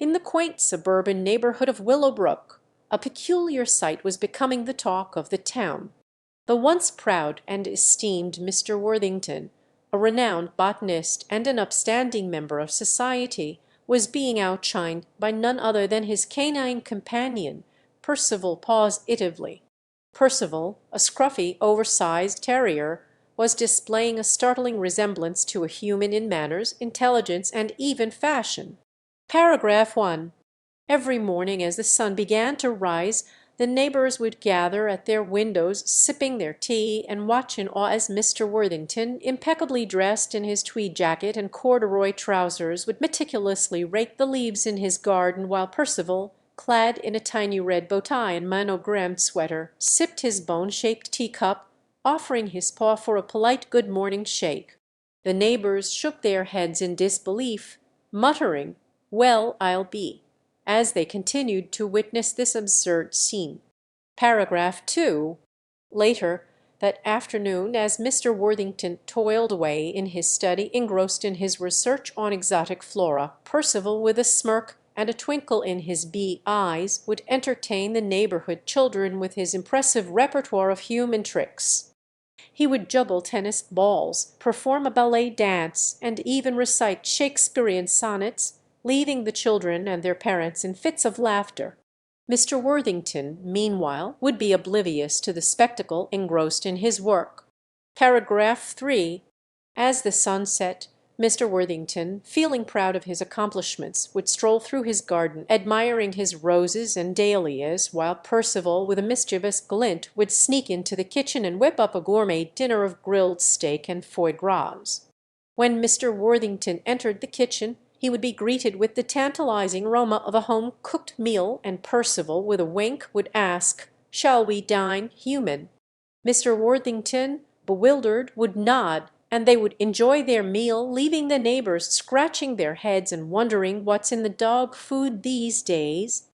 In the quaint suburban neighbourhood of Willowbrook a peculiar sight was becoming the talk of the town. The once proud and esteemed Mr. Worthington, a renowned botanist and an upstanding member of society, was being outshined by none other than his canine companion, Percival Positively. Percival, a scruffy, oversized terrier, was displaying a startling resemblance to a human in manners, intelligence, and even fashion. Paragraph 1. Every morning as the sun began to rise, the neighbours would gather at their windows sipping their tea and watch in awe as Mr. Worthington, impeccably dressed in his tweed jacket and corduroy trousers, would meticulously rake the leaves in his garden, while Percival, clad in a tiny red bow tie and monogrammed sweater, sipped his bone-shaped teacup, offering his paw for a polite good morning shake. The neighbours shook their heads in disbelief, muttering, "Well, I'll be," as they continued to witness this absurd scene. Paragraph 2. Later that afternoon, as Mr. Worthington toiled away in his study engrossed in his research on exotic flora, Percival, with a smirk and a twinkle in his bee eyes, would entertain the neighbourhood children with his impressive repertoire of human tricks. He would juggle tennis balls, perform a ballet dance, and even recite Shakespearean sonnets, leaving the children and their parents in fits of laughter. Mr. Worthington, meanwhile, would be oblivious to the spectacle, engrossed in his work. Paragraph 3. As the sun set, Mr. Worthington, feeling proud of his accomplishments, would stroll through his garden, admiring his roses and dahlias, while Percival, with a mischievous glint, would sneak into the kitchen and whip up a gourmet dinner of grilled steak and foie gras. When Mr. Worthington entered the kitchen, he would be greeted with the tantalizing aroma of a home-cooked meal, and Percival, with a wink, would ask, "Shall we dine human?" Mr. Worthington, bewildered, would nod, and they would enjoy their meal, leaving the neighbours scratching their heads and wondering "what's in the dog food these days."